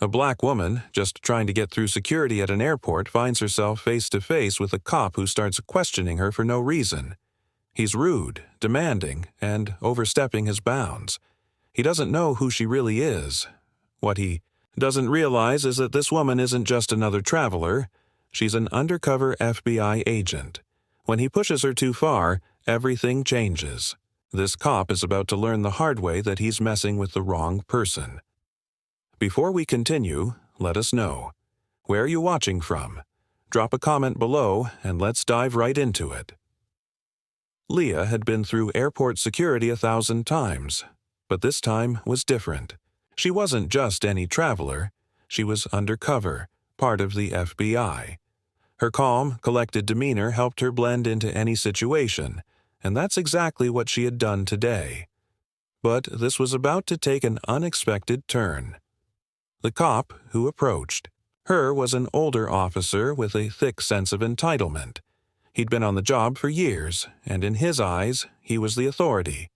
A black woman, just trying to get through security at an airport, finds herself face to face with a cop who starts questioning her for no reason. He's rude, demanding, and overstepping his bounds. He doesn't know who she really is. What he doesn't realize is that this woman isn't just another traveler. She's an undercover FBI agent. When he pushes her too far, everything changes. This cop is about to learn the hard way that he's messing with the wrong person. Before we continue, let us know. Where are you watching from? Drop a comment below and let's dive right into it. Leah had been through airport security 1,000 times, but this time was different. She wasn't just any traveler. She was undercover, part of the FBI. Her calm, collected demeanor helped her blend into any situation, and that's exactly what she had done today. But this was about to take an unexpected turn. The cop who approached her was an older officer with a thick sense of entitlement. He'd been on the job for years, and in his eyes, he was the authority.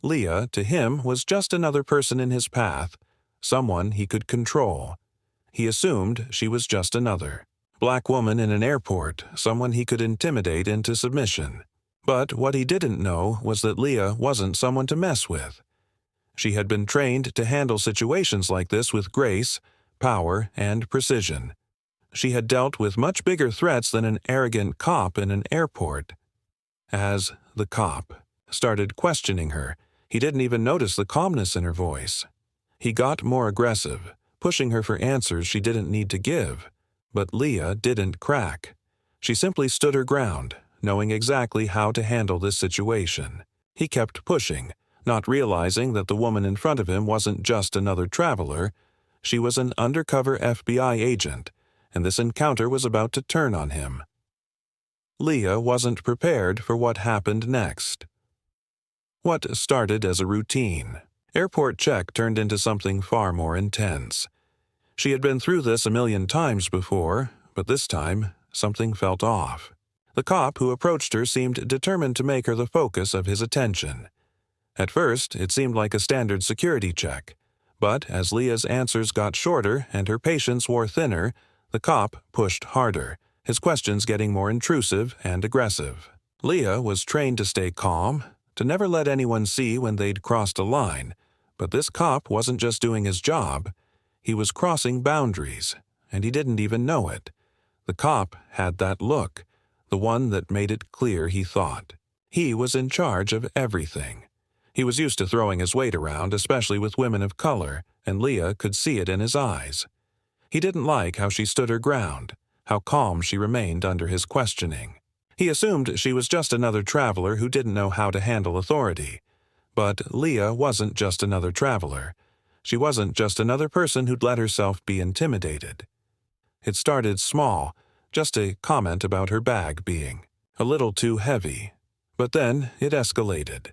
Leah, to him, was just another person in his path, someone he could control. He assumed she was just another black woman in an airport, someone he could intimidate into submission. But what he didn't know was that Leah wasn't someone to mess with. She had been trained to handle situations like this with grace, power, and precision. She had dealt with much bigger threats than an arrogant cop in an airport. As the cop started questioning her, he didn't even notice the calmness in her voice. He got more aggressive, pushing her for answers she didn't need to give. But Leah didn't crack. She simply stood her ground, knowing exactly how to handle this situation. He kept pushing, not realizing that the woman in front of him wasn't just another traveler. She was an undercover FBI agent, and this encounter was about to turn on him. Leah wasn't prepared for what happened next. What started as a routine airport check turned into something far more intense. She had been through this 1,000,000 times before, but this time, something felt off. The cop who approached her seemed determined to make her the focus of his attention. At first, it seemed like a standard security check, but as Leah's answers got shorter and her patience wore thinner, the cop pushed harder, his questions getting more intrusive and aggressive. Leah was trained to stay calm, to never let anyone see when they'd crossed a line, but this cop wasn't just doing his job. He was crossing boundaries, and he didn't even know it. The cop had that look, the one that made it clear he thought. He was in charge of everything. He was used to throwing his weight around, especially with women of color, and Leah could see it in his eyes. He didn't like how she stood her ground, how calm she remained under his questioning. He assumed she was just another traveler who didn't know how to handle authority. But Leah wasn't just another traveler. She wasn't just another person who'd let herself be intimidated. It started small, just a comment about her bag being a little too heavy. But then it escalated.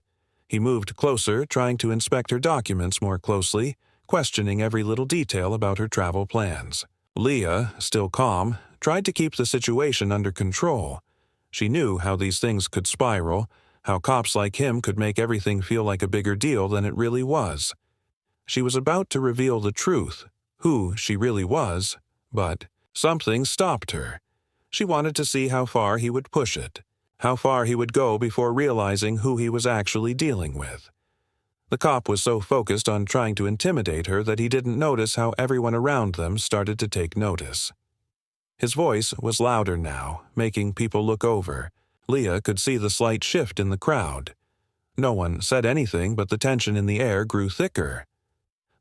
He moved closer, trying to inspect her documents more closely, questioning every little detail about her travel plans. Leah, still calm, tried to keep the situation under control. She knew how these things could spiral, how cops like him could make everything feel like a bigger deal than it really was. She was about to reveal the truth, who she really was, but something stopped her. She wanted to see how far he would push it, how far he would go before realizing who he was actually dealing with. The cop was so focused on trying to intimidate her that he didn't notice how everyone around them started to take notice. His voice was louder now, making people look over. Leah could see the slight shift in the crowd. No one said anything, but the tension in the air grew thicker.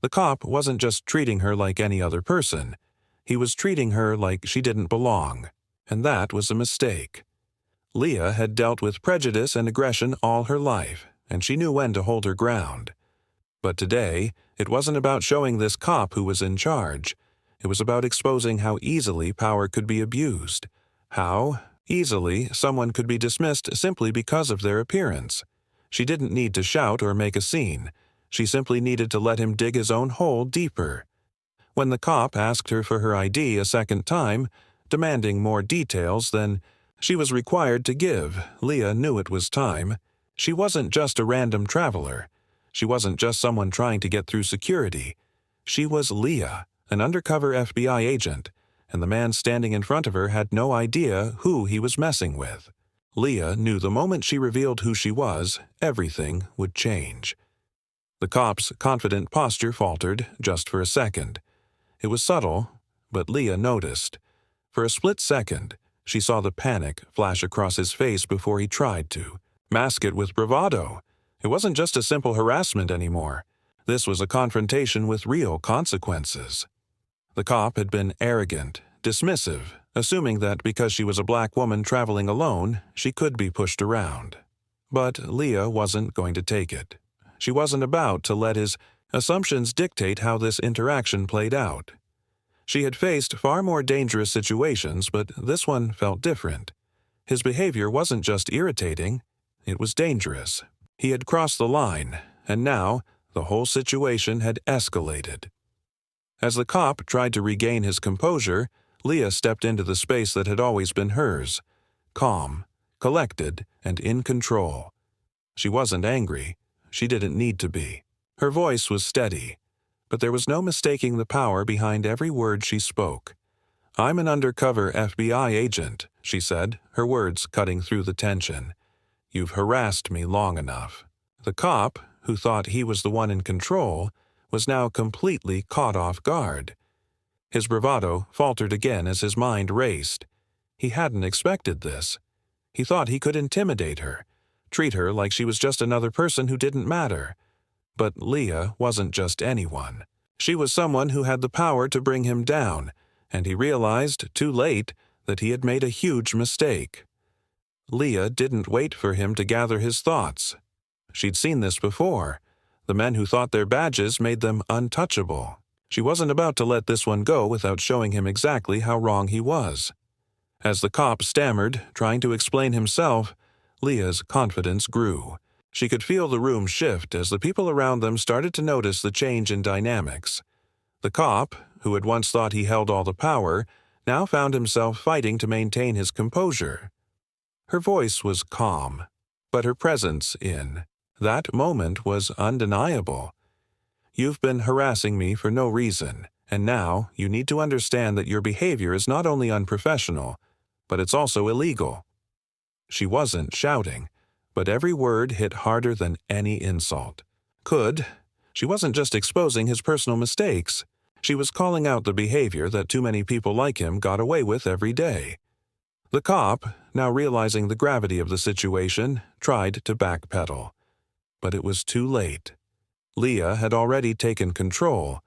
The cop wasn't just treating her like any other person. He was treating her like she didn't belong, and that was a mistake. Leah had dealt with prejudice and aggression all her life, and she knew when to hold her ground. But today, it wasn't about showing this cop who was in charge. It was about exposing how easily power could be abused, how easily someone could be dismissed simply because of their appearance. She didn't need to shout or make a scene. She simply needed to let him dig his own hole deeper. When the cop asked her for her ID a second time, demanding more details than she was required to give, Leah knew it was time. She wasn't just a random traveler. She wasn't just someone trying to get through security. She was Leah, an undercover FBI agent, and the man standing in front of her had no idea who he was messing with. Leah knew the moment she revealed who she was, everything would change. The cop's confident posture faltered just for a second. It was subtle, but Leah noticed. For a split second, she saw the panic flash across his face before he tried to mask it with bravado. It wasn't just a simple harassment anymore. This was a confrontation with real consequences. The cop had been arrogant, dismissive, assuming that because she was a black woman traveling alone, she could be pushed around. But Leah wasn't going to take it. She wasn't about to let his assumptions dictate how this interaction played out. She had faced far more dangerous situations, but this one felt different. His behavior wasn't just irritating, it was dangerous. He had crossed the line, and now the whole situation had escalated. As the cop tried to regain his composure, Leah stepped into the space that had always been hers, calm, collected, and in control. She wasn't angry. She didn't need to be. Her voice was steady, but there was no mistaking the power behind every word she spoke. "I'm an undercover FBI agent," she said, her words cutting through the tension. "You've harassed me long enough." The cop, who thought he was the one in control, was now completely caught off guard. His bravado faltered again as his mind raced. He hadn't expected this. He thought he could intimidate her, treat her like she was just another person who didn't matter. But Leah wasn't just anyone. She was someone who had the power to bring him down, and he realized, too late, that he had made a huge mistake. Leah didn't wait for him to gather his thoughts. She'd seen this before. The men who thought their badges made them untouchable. She wasn't about to let this one go without showing him exactly how wrong he was. As the cop stammered, trying to explain himself, Leah's confidence grew. She could feel the room shift as the people around them started to notice the change in dynamics. The cop, who had once thought he held all the power, now found himself fighting to maintain his composure. Her voice was calm, but her presence in that moment was undeniable. "You've been harassing me for no reason, and now you need to understand that your behavior is not only unprofessional, but it's also illegal." She wasn't shouting, but every word hit harder than any insult could. She wasn't just exposing his personal mistakes. She was calling out the behavior that too many people like him got away with every day. The cop, now realizing the gravity of the situation, tried to backpedal. But it was too late. Leah had already taken control.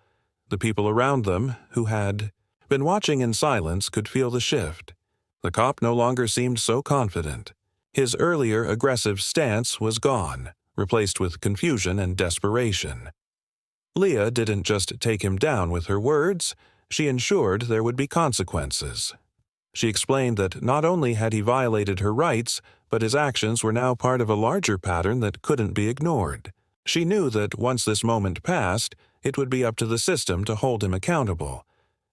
The people around them, who had been watching in silence, could feel the shift. The cop no longer seemed so confident. His earlier aggressive stance was gone, replaced with confusion and desperation. Leah didn't just take him down with her words, she ensured there would be consequences. She explained that not only had he violated her rights, but his actions were now part of a larger pattern that couldn't be ignored. She knew that once this moment passed, it would be up to the system to hold him accountable,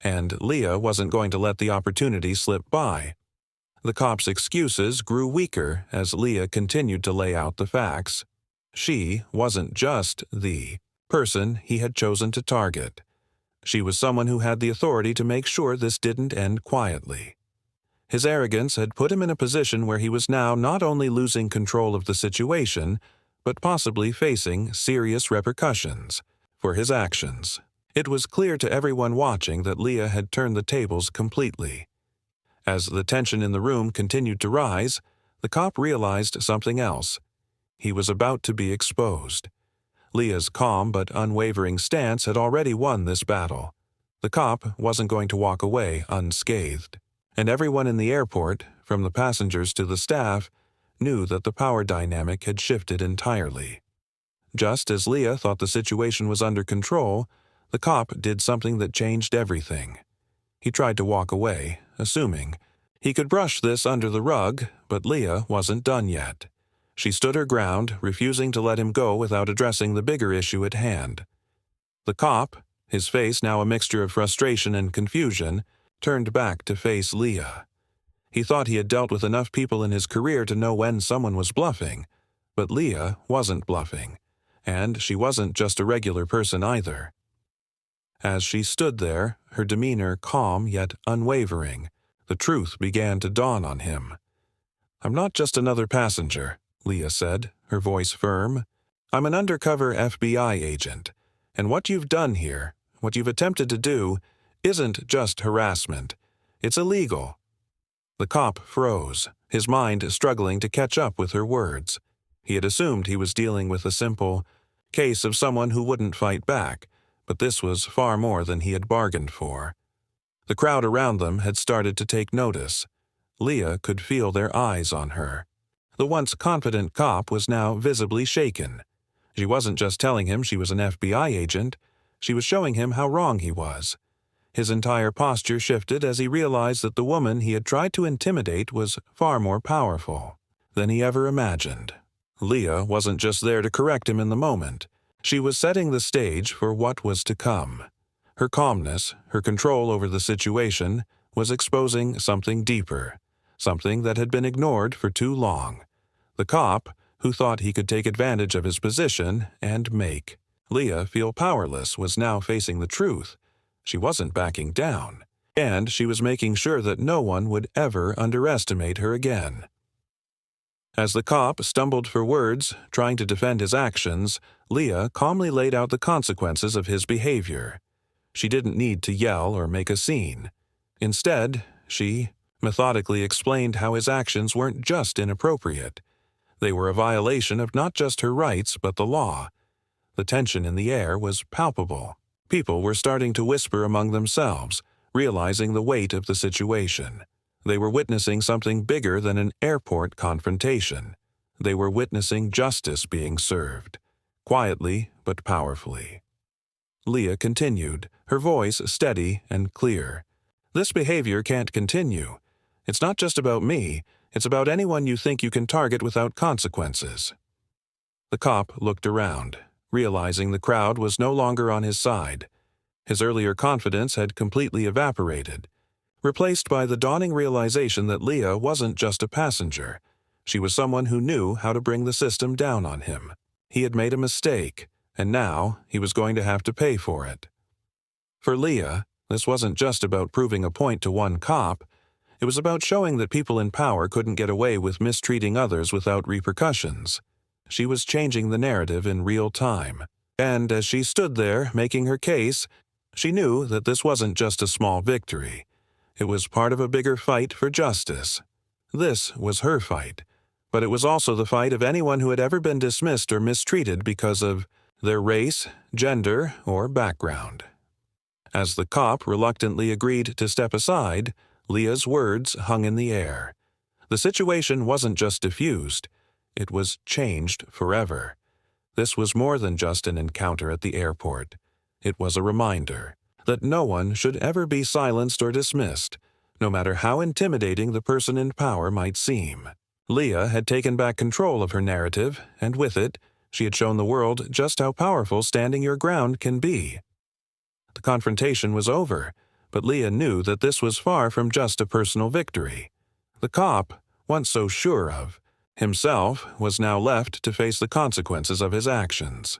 and Leah wasn't going to let the opportunity slip by. The cop's excuses grew weaker as Leah continued to lay out the facts. She wasn't just the person he had chosen to target. She was someone who had the authority to make sure this didn't end quietly. His arrogance had put him in a position where he was now not only losing control of the situation, but possibly facing serious repercussions for his actions. It was clear to everyone watching that Leah had turned the tables completely. As the tension in the room continued to rise, the cop realized something else. He was about to be exposed. Leah's calm but unwavering stance had already won this battle. The cop wasn't going to walk away unscathed. And everyone in the airport, from the passengers to the staff, knew that the power dynamic had shifted entirely. Just as Leah thought the situation was under control, the cop did something that changed everything. He tried to walk away, assuming he could brush this under the rug, but Leah wasn't done yet. She stood her ground, refusing to let him go without addressing the bigger issue at hand. The cop, his face now a mixture of frustration and confusion, turned back to face Leah. He thought he had dealt with enough people in his career to know when someone was bluffing, but Leah wasn't bluffing, and she wasn't just a regular person either. As she stood there, her demeanor calm yet unwavering, the truth began to dawn on him. "I'm not just another passenger," Leah said, her voice firm. "I'm an undercover FBI agent, and what you've done here, what you've attempted to do, isn't just harassment. It's illegal." The cop froze, his mind struggling to catch up with her words. He had assumed he was dealing with a simple case of someone who wouldn't fight back, but this was far more than he had bargained for. The crowd around them had started to take notice. Leah could feel their eyes on her. The once confident cop was now visibly shaken. She wasn't just telling him she was an FBI agent, she was showing him how wrong he was. His entire posture shifted as he realized that the woman he had tried to intimidate was far more powerful than he ever imagined. Leah wasn't just there to correct him in the moment. She was setting the stage for what was to come. Her calmness, her control over the situation, was exposing something deeper, something that had been ignored for too long. The cop, who thought he could take advantage of his position and make Leah feel powerless, was now facing the truth. She wasn't backing down, and she was making sure that no one would ever underestimate her again. As the cop stumbled for words, trying to defend his actions, Leah calmly laid out the consequences of his behavior. She didn't need to yell or make a scene. Instead, she methodically explained how his actions weren't just inappropriate. They were a violation of not just her rights but the law. The tension in the air was palpable. People were starting to whisper among themselves, realizing the weight of the situation. They were witnessing something bigger than an airport confrontation. They were witnessing justice being served, quietly but powerfully. Leah continued, her voice steady and clear. "This behavior can't continue. It's not just about me, it's about anyone you think you can target without consequences." The cop looked around, realizing the crowd was no longer on his side. His earlier confidence had completely evaporated, replaced by the dawning realization that Leah wasn't just a passenger. She was someone who knew how to bring the system down on him. He had made a mistake, and now he was going to have to pay for it. For Leah, this wasn't just about proving a point to one cop. It was about showing that people in power couldn't get away with mistreating others without repercussions. She was changing the narrative in real time. And as she stood there making her case, she knew that this wasn't just a small victory. It was part of a bigger fight for justice. This was her fight, but it was also the fight of anyone who had ever been dismissed or mistreated because of their race, gender, or background. As the cop reluctantly agreed to step aside, Leah's words hung in the air. The situation wasn't just diffused, it was changed forever. This was more than just an encounter at the airport. It was a reminder that no one should ever be silenced or dismissed, no matter how intimidating the person in power might seem. Leah had taken back control of her narrative, and with it, she had shown the world just how powerful standing your ground can be. The confrontation was over, but Leah knew that this was far from just a personal victory. The cop, once so sure of himself, was now left to face the consequences of his actions.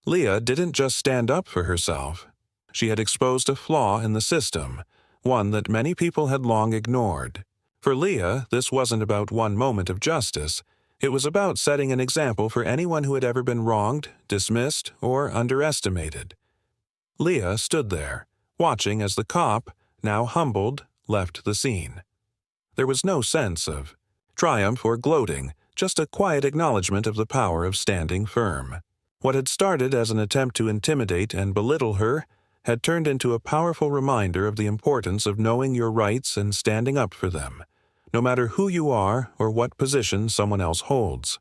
Leah didn't just stand up for herself. She had exposed a flaw in the system, one that many people had long ignored. For Leah, this wasn't about one moment of justice. It was about setting an example for anyone who had ever been wronged, dismissed, or underestimated. Leah stood there, watching as the cop, now humbled, left the scene. There was no sense of triumph or gloating, just a quiet acknowledgement of the power of standing firm. What had started as an attempt to intimidate and belittle her had turned into a powerful reminder of the importance of knowing your rights and standing up for them, no matter who you are or what position someone else holds.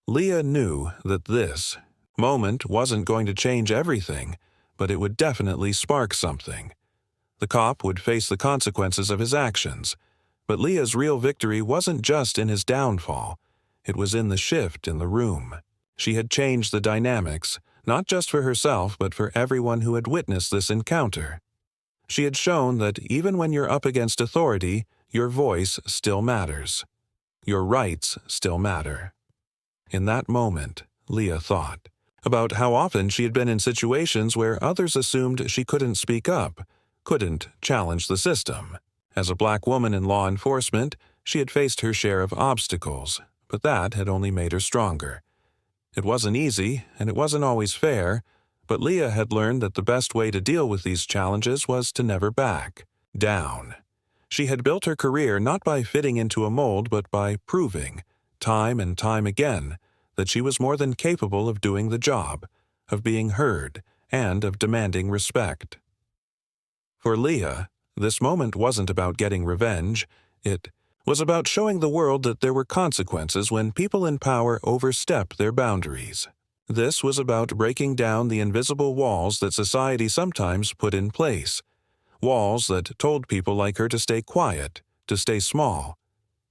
Leah knew that this moment wasn't going to change everything, but it would definitely spark something. The cop would face the consequences of his actions, but Leah's real victory wasn't just in his downfall. It was in the shift in the room. She had changed the dynamics, not just for herself but for everyone who had witnessed this encounter. She had shown that even when you're up against authority, your voice still matters. Your rights still matter. In that moment, Leah thought, about how often she had been in situations where others assumed she couldn't speak up, couldn't challenge the system. As a black woman in law enforcement, she had faced her share of obstacles, but that had only made her stronger. It wasn't easy, and it wasn't always fair, but Leah had learned that the best way to deal with these challenges was to never back down. She had built her career not by fitting into a mold, but by proving, time and time again, that she was more than capable of doing the job, of being heard, and of demanding respect. For Leah, this moment wasn't about getting revenge. It was about showing the world that there were consequences when people in power overstep their boundaries. This was about breaking down the invisible walls that society sometimes put in place, walls that told people like her to stay quiet, to stay small.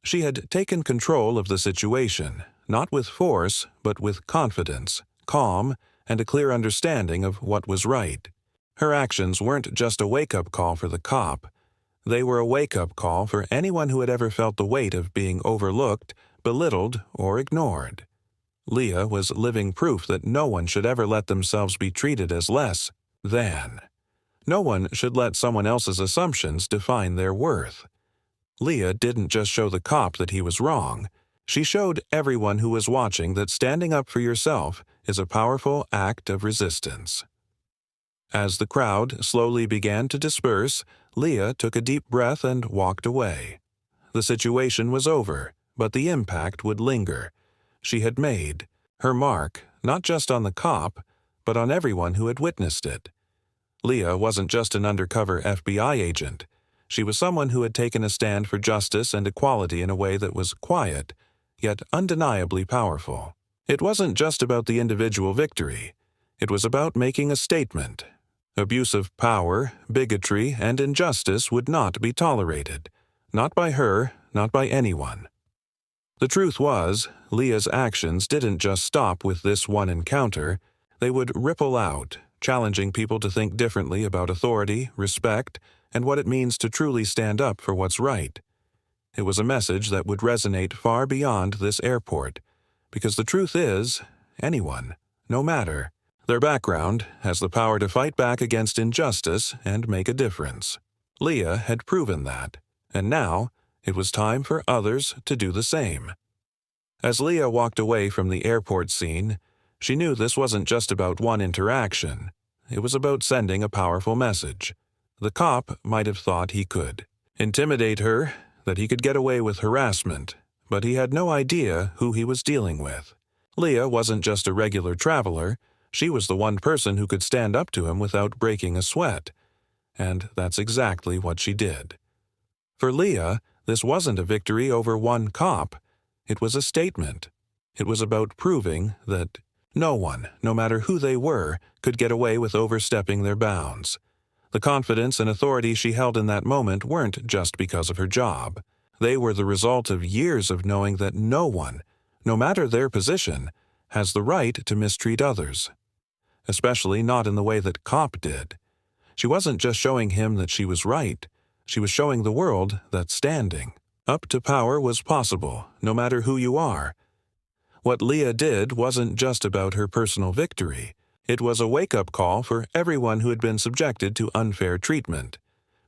She had taken control of the situation, not with force, but with confidence, calm, and a clear understanding of what was right. Her actions weren't just a wake-up call for the cop. They were a wake-up call for anyone who had ever felt the weight of being overlooked, belittled, or ignored. Leah was living proof that no one should ever let themselves be treated as less than. No one should let someone else's assumptions define their worth. Leah didn't just show the cop that he was wrong. She showed everyone who was watching that standing up for yourself is a powerful act of resistance. As the crowd slowly began to disperse, Leah took a deep breath and walked away. The situation was over, but the impact would linger. She had made her mark, not just on the cop, but on everyone who had witnessed it. Leah wasn't just an undercover FBI agent. She was someone who had taken a stand for justice and equality in a way that was quiet, yet undeniably powerful. It wasn't just about the individual victory. It was about making a statement. Abuse of power, bigotry, and injustice would not be tolerated. Not by her, not by anyone. The truth was, Leah's actions didn't just stop with this one encounter. They would ripple out, challenging people to think differently about authority, respect, and what it means to truly stand up for what's right. It was a message that would resonate far beyond this airport, because the truth is, anyone, no matter their background, has the power to fight back against injustice and make a difference. Leah had proven that, and now it was time for others to do the same. As Leah walked away from the airport scene, she knew this wasn't just about one interaction. It was about sending a powerful message. The cop might have thought he could intimidate her, that he could get away with harassment, but he had no idea who he was dealing with. Leah wasn't just a regular traveler. She was the one person who could stand up to him without breaking a sweat. And that's exactly what she did. For Leah, this wasn't a victory over one cop. It was a statement. It was about proving that no one, no matter who they were, could get away with overstepping their bounds. The confidence and authority she held in that moment weren't just because of her job. They were the result of years of knowing that no one, no matter their position, has the right to mistreat others. Especially not in the way that Cop did. She wasn't just showing him that she was right. She was showing the world that standing up to power was possible, no matter who you are. What Leah did wasn't just about her personal victory. It was a wake-up call for everyone who had been subjected to unfair treatment.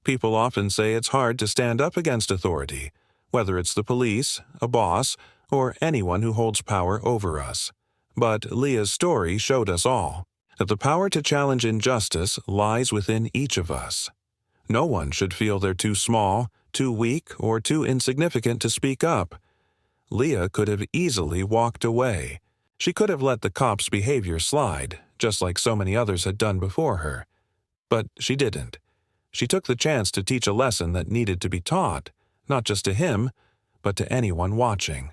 People often say it's hard to stand up against authority, whether it's the police, a boss, or anyone who holds power over us. But Leah's story showed us all that the power to challenge injustice lies within each of us. No one should feel they're too small, too weak, or too insignificant to speak up. Leah could have easily walked away. She could have let the cop's behavior slide, just like so many others had done before her. But she didn't. She took the chance to teach a lesson that needed to be taught, not just to him, but to anyone watching.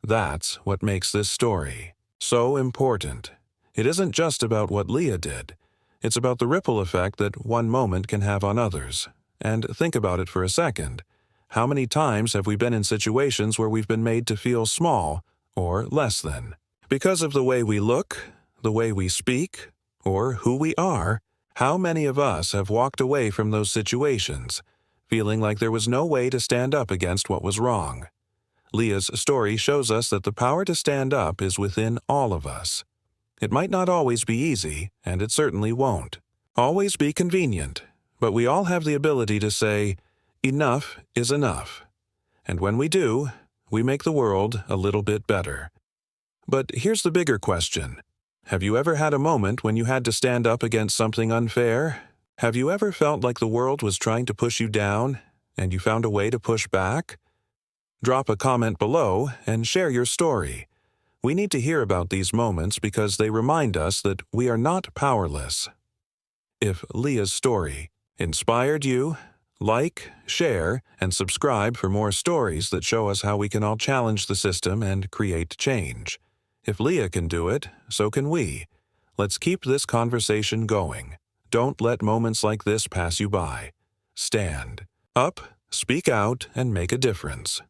That's what makes this story so important. It isn't just about what Leah did. It's about the ripple effect that one moment can have on others. And think about it for a second. How many times have we been in situations where we've been made to feel small or less than? Because of the way we look, the way we speak, or who we are, how many of us have walked away from those situations, feeling like there was no way to stand up against what was wrong? Leah's story shows us that the power to stand up is within all of us. It might not always be easy, and it certainly won't always be convenient, but we all have the ability to say, enough is enough. And when we do, we make the world a little bit better. But here's the bigger question. Have you ever had a moment when you had to stand up against something unfair? Have you ever felt like the world was trying to push you down, and you found a way to push back? Drop a comment below and share your story. We need to hear about these moments because they remind us that we are not powerless. If Leah's story inspired you, like, share, and subscribe for more stories that show us how we can all challenge the system and create change. If Leah can do it, so can we. Let's keep this conversation going. Don't let moments like this pass you by. Stand up, speak out, and make a difference.